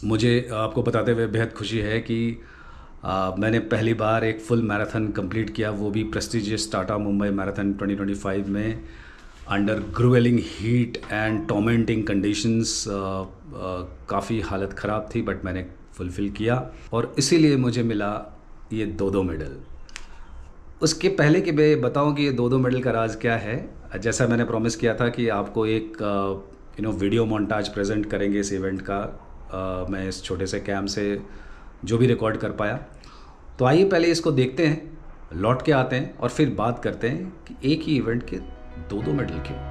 मुझे आपको बताते हुए बेहद खुशी है कि मैंने पहली बार एक फुल मैराथन कंप्लीट किया, वो भी प्रेस्टिजियस टाटा मुंबई मैराथन 2025 में under gruelling heat and tormenting conditions. काफ़ी हालत ख़राब थी बट मैंने फुलफ़िल किया और इसीलिए मुझे मिला ये दो मेडल। उसके पहले कि मैं बताऊं कि ये दो मेडल का राज क्या है, जैसा मैंने प्रॉमिस किया था कि आपको एक वीडियो मोन्टाज प्रेजेंट करेंगे इस इवेंट का। मैं इस छोटे से कैम्प से जो भी रिकॉर्ड कर पाया, तो आइए पहले इसको देखते हैं, लौट के आते हैं और फिर बात करते हैं कि एक ही इवेंट के दो मेडल क्यों।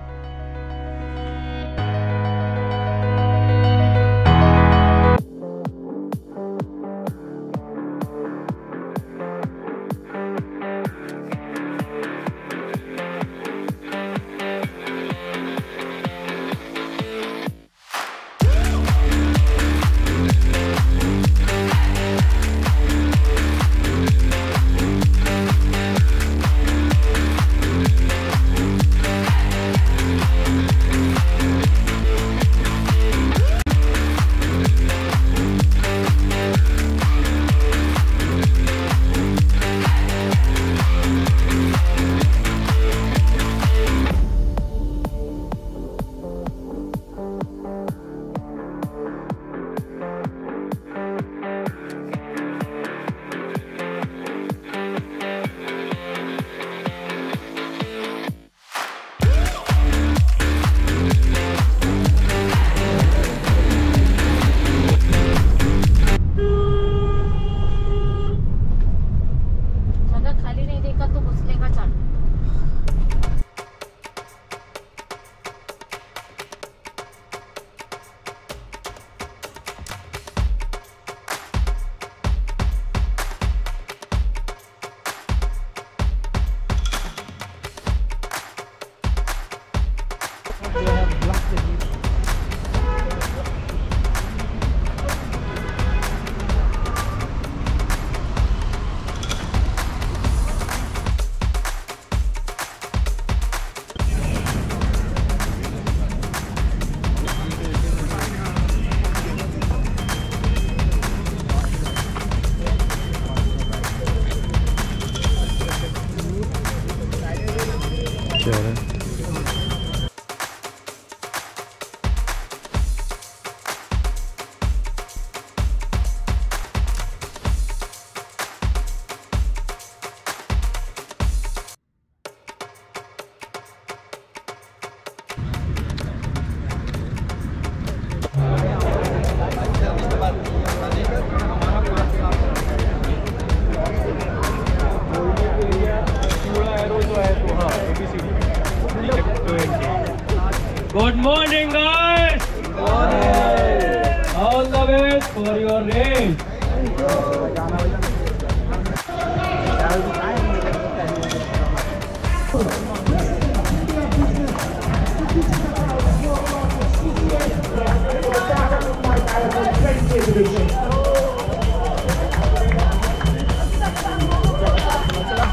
Good morning, guys. Good morning. All the best for your race.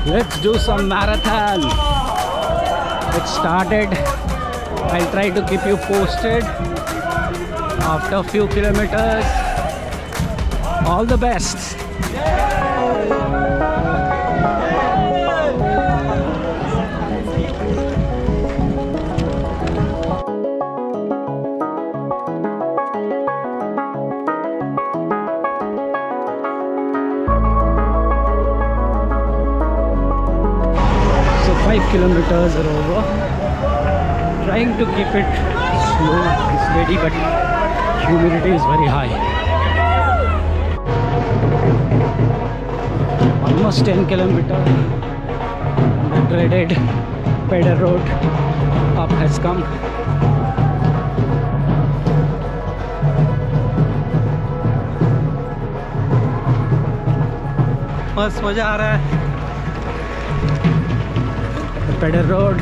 Let's do some marathon. It started. I'll try to keep you posted after a few kilometers. All the best. So 5 kilometers are over. Trying to keep it slow and steady, but humidity is very high. Almost 10 kilometers. The dreaded Pedder Road up has come. मस्त मजा आ रहा है। The Pedder Road.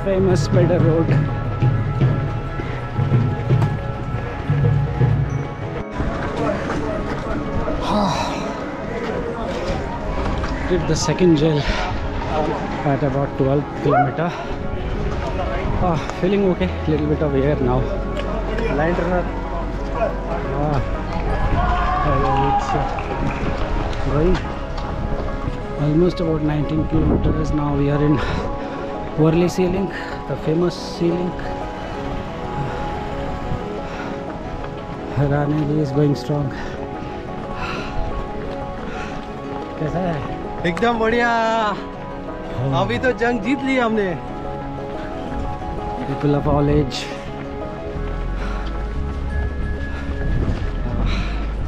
Famous Pedder Road. Did the second gel at about 12 kilometer. Feeling okay, little bit of air now. Line runner. It's going almost about 19 kilometers. Now we are in Worli Sea Link, the famous sea link. Rani ji is going strong. कैसा है? एकदम बढ़िया। अभी तो जंग जीत ली हमने। People of all age.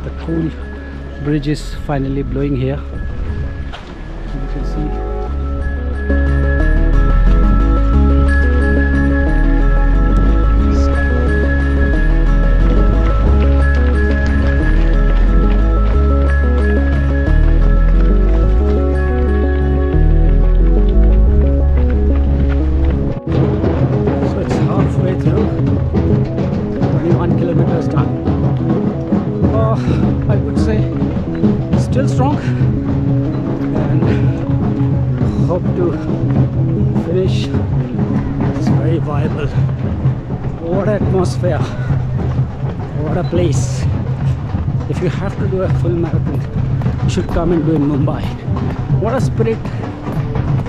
The cool bridge is finally blowing here. You can see. Still strong, and hope to finish. It's very viable. What an atmosphere, what a place. If you have to do a full marathon, you should come and do in Mumbai. What a spirit,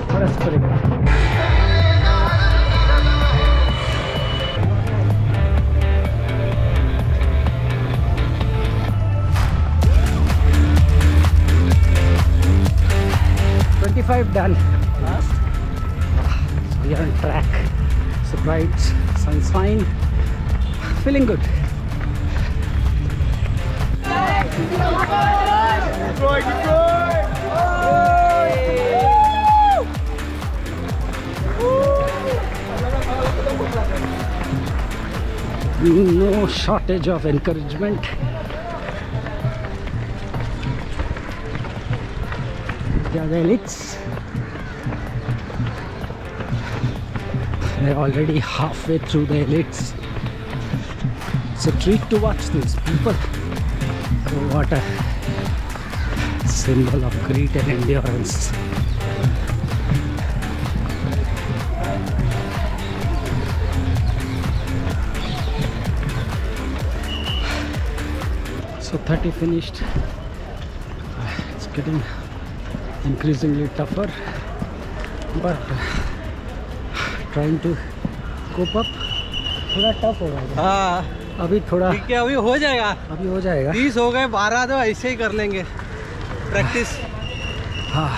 what a spirit. 25 done. Last. So we are on track. So bright sunshine. Feeling good. No shortage of encouragement. Yeah, the elites. They're already halfway through the elites. It's a treat to watch these people. Oh, what a symbol of grit and endurance. So 30 finished. It's getting increasingly tougher, but trying to cope up. थोड़ा tough हो रहा है। हाँ अभी थोड़ा ठीक है, अभी हो जाएगा। अभी हो जाएगा। 30 हो गए, 12 तो ऐसे ही कर लेंगे प्रैक्टिस। हाँ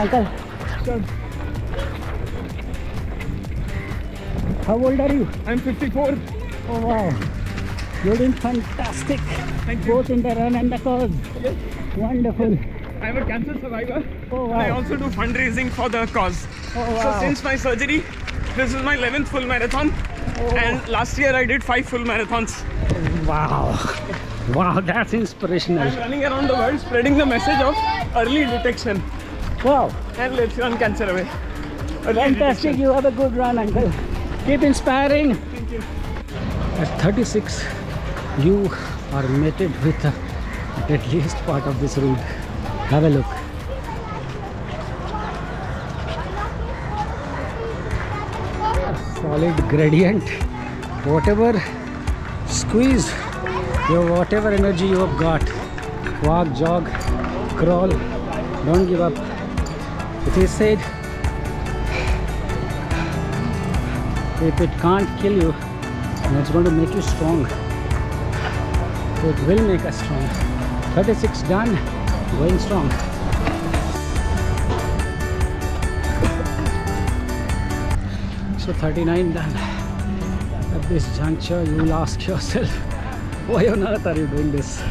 Uncle, how old are you? I'm 54. Oh wow, you're doing fantastic. Thank you. Both in the run and the cause. Yes. Wonderful. I'm a cancer survivor. Oh wow. And I also do fundraising for the cause. Oh wow. So since my surgery, this is my 11th full marathon. Oh. And last year I did 5 full marathons. Wow. Wow, that's inspirational. I'm running around the world spreading the message of early detection. Wow. And let's run cancer away. Early Fantastic, detection. you have a good run, uncle. Keep inspiring. Thank you. At 36, you are mated with the deadliest part of this route. Have a look. Solid gradient. Whatever squeeze, whatever energy you have got, walk, jog, crawl, don't give up. It is said, if it can't kill you, it's going to make you strong. It will make us strong. 36 done, going strong. So 39 done. At this juncture, you will ask yourself, why on earth are you doing this?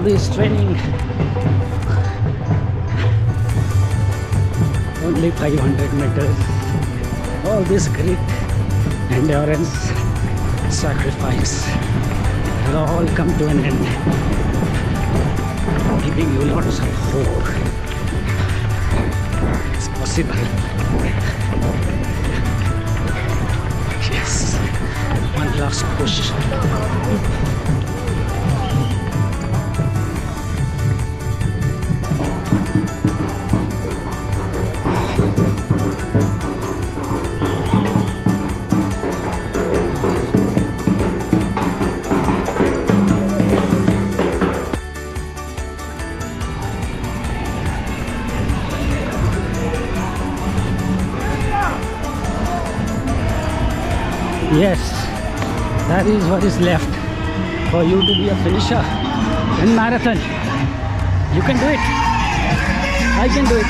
this training. Only 500 meters. All this grit, endurance, sacrifice will all come to an end, giving you lots of hope. It's possible. Yes, one last push. Yes, that is what is left for you to be a finisher in marathon. You can do it. I can do it.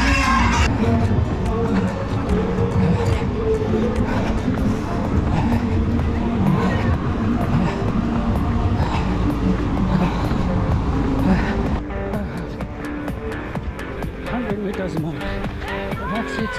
Meters more. That's it.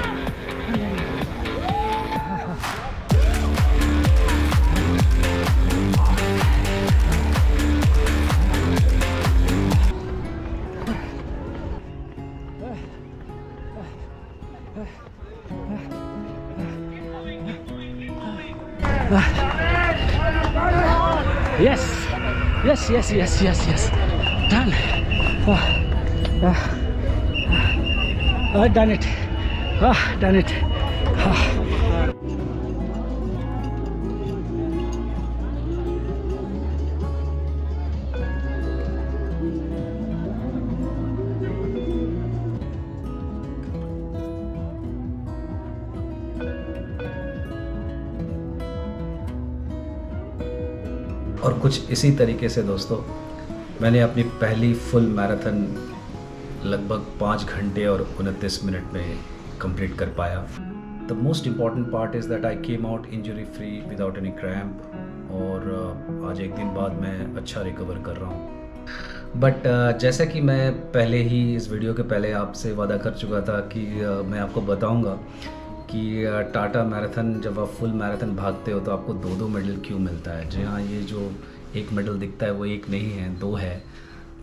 100 meters. Yes. Done. Done it. Done it. और कुछ इसी तरीके से दोस्तों मैंने अपनी पहली full marathon लगभग 5 घंटे और 29 मिनट में कंप्लीट कर पाया। The most important part is that I came out injury free without any cramp और आज एक दिन बाद मैं अच्छा रिकवर कर रहा हूँ। बट जैसा कि मैं पहले ही इस वीडियो के पहले आपसे वादा कर चुका था कि मैं आपको बताऊँगा कि टाटा मैराथन जब आप फुल मैराथन भागते हो तो आपको 2-2 मेडल क्यों मिलता है। जी हाँ, ये जो एक मेडल दिखता है वो एक नहीं है, 2 है।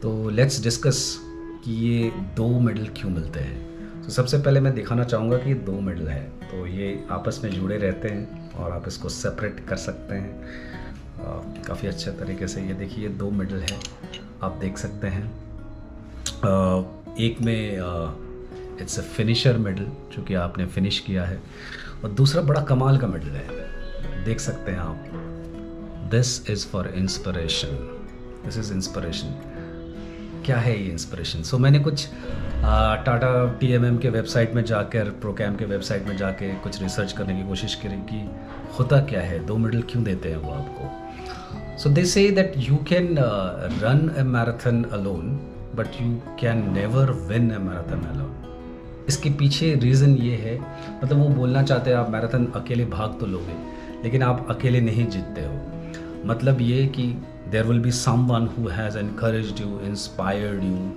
तो लेट्स डिस्कस कि ये 2 मेडल क्यों मिलते हैं। तो सबसे पहले मैं दिखाना चाहूँगा कि 2 मेडल है, तो ये आपस में जुड़े रहते हैं और आप इसको सेपरेट कर सकते हैं काफ़ी अच्छे तरीके से। ये देखिए 2 मेडल है, आप देख सकते हैं। एक में इट्स अ फिनिशर मेडल जो कि आपने फिनिश किया है, और दूसरा बड़ा कमाल का मेडल है, देख सकते हैं आप। This is for inspiration. This is inspiration. क्या है ये इंस्पिरेशन? सो मैंने कुछ टाटा TMM के वेबसाइट में जाकर, प्रोकैम के वेबसाइट में जाके कुछ रिसर्च करने की कोशिश करी कि होता क्या है, 2 मेडल क्यों देते हैं वो आपको। So they say that you can run a marathon alone but you can never win a marathon alone. इसके पीछे रीज़न ये है, मतलब वो बोलना चाहते हैं आप मैराथन अकेले भाग तो लोगे लेकिन आप अकेले नहीं जीतते हो। मतलब ये कि there will be someone who has encouraged you, inspired you,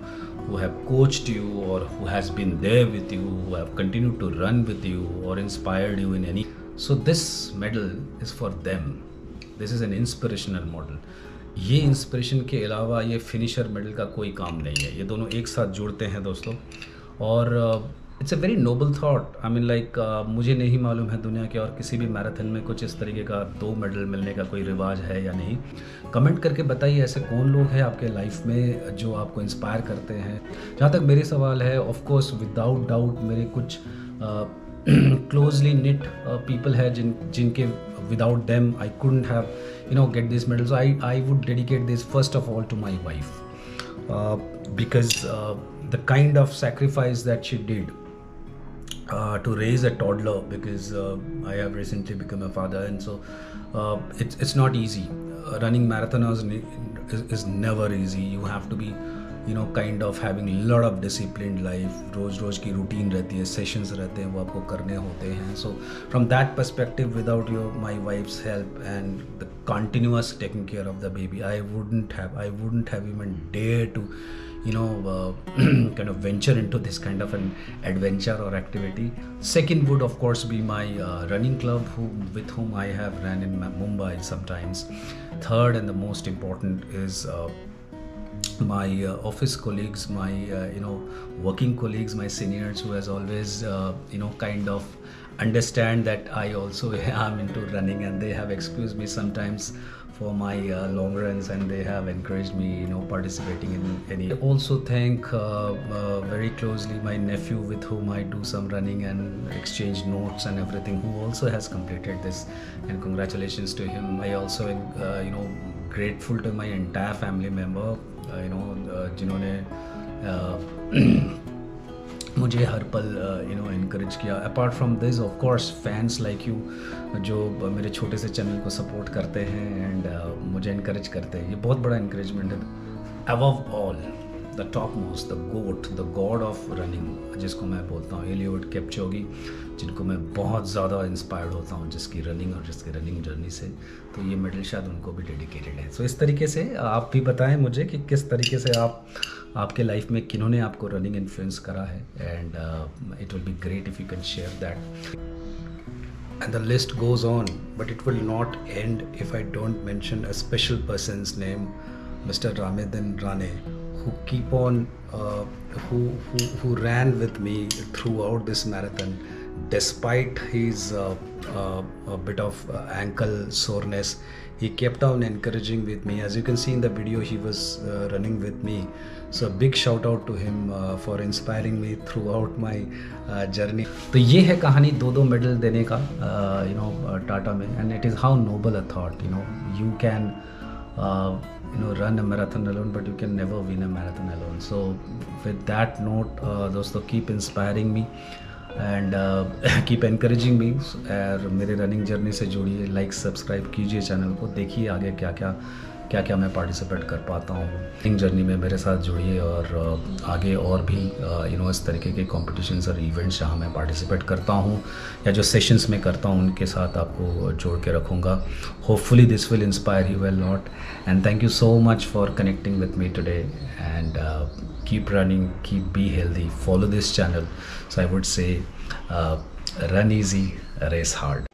who have coached you or who has been there with you, who have continued to run with you or inspired you in any. So this medal is for them. This is an inspirational model. ये inspiration के अलावा ये finisher medal का कोई काम नहीं है। ये दोनों एक साथ जुड़ते हैं दोस्तों, और it's a very noble thought. I mean like मुझे नहीं मालूम है दुनिया के और किसी भी मैराथन में कुछ इस तरीके का 2 मेडल मिलने का कोई रिवाज है या नहीं। कमेंट करके बताइए ऐसे कौन लोग हैं आपके लाइफ में जो आपको इंस्पायर करते हैं। जहाँ तक मेरे सवाल है, ऑफ कोर्स विदाउट डाउट मेरे कुछ क्लोजली निट पीपल है जिनके without them I couldn't have get this medals. I would dedicate this first of all to my wife because the kind of sacrifice that she did to raise a toddler, because I have recently become a father, and so it's not easy. Running marathon is never easy. You have to be kind of having lot of disciplined life, रोज़ रोज़ की routine रहती है, sessions रहते हैं, वो आपको करने होते हैं. So from that perspective, without my wife's help and the continuous taking care of the baby, I wouldn't have even dared to kind of venture into this kind of an adventure or activity. Second would of course be my running club with whom I have ran in Mumbai sometimes. Third and the most important is my office colleagues, my working colleagues, my seniors, who has always kind of understand that I also am into running, and they have excused me sometimes for my long runs, and they have encouraged me participating in any. I also thank very closely my nephew, with whom I do some running and exchange notes and everything, who also has completed this, and congratulations to him. I also grateful to my entire family member, जिन्होंने मुझे हर पल encourage किया. Apart from this of course fans like you, जो मेरे छोटे से channel को support करते हैं एंड मुझे इनकरेज करते हैं, ये बहुत बड़ा इनकरेजमेंट है. Above all the top most, the GOAT, the god of running, जिसको मैं बोलता हूँ एलियोड किपचोगी, जिनको मैं बहुत ज़्यादा इंस्पायर्ड होता हूँ जिसकी रनिंग और जिसकी रनिंग जर्नी से, तो ये मेडल शायद उनको भी डेडिकेटेड है. सो इस तरीके से आप भी बताएं मुझे कि किस तरीके से आपके लाइफ में किन्होंने आपको रनिंग इन्फ्लुएंस करा है, and it will be great if you can share that. And the list goes on, but it will not end if I don't mention a special person's name, Mr. Ramedin Rane, who keep on who ran with me throughout this marathon despite his a bit of ankle soreness. He kept on encouraging with me. As you can see in the video, he was running with me. So big shout out to him for inspiring me throughout my journey. तो ये है कहानी दो medal देने का टाटा में, and it is how noble a thought. You can run a marathon alone, but you can never win a marathon alone. So with that note, दोस्तों, keep inspiring me and keep encouraging me. और मेरे running journey से जुड़िए, like subscribe कीजिए channel को, देखिए आगे क्या मैं पार्टिसिपेट कर पाता हूँ. रनिंग जर्नी में मेरे साथ जुड़िए, और आगे और भी इस तरीके के कॉम्पिटिशन्स और इवेंट्स जहाँ मैं पार्टिसिपेट करता हूँ या जो सेशंस में करता हूँ, उनके साथ आपको जोड़ के रखूँगा. Hopefully this will inspire you well lot, and thank you so much for connecting with me today, and keep running, be healthy, follow this channel. So I would say run easy, race hard.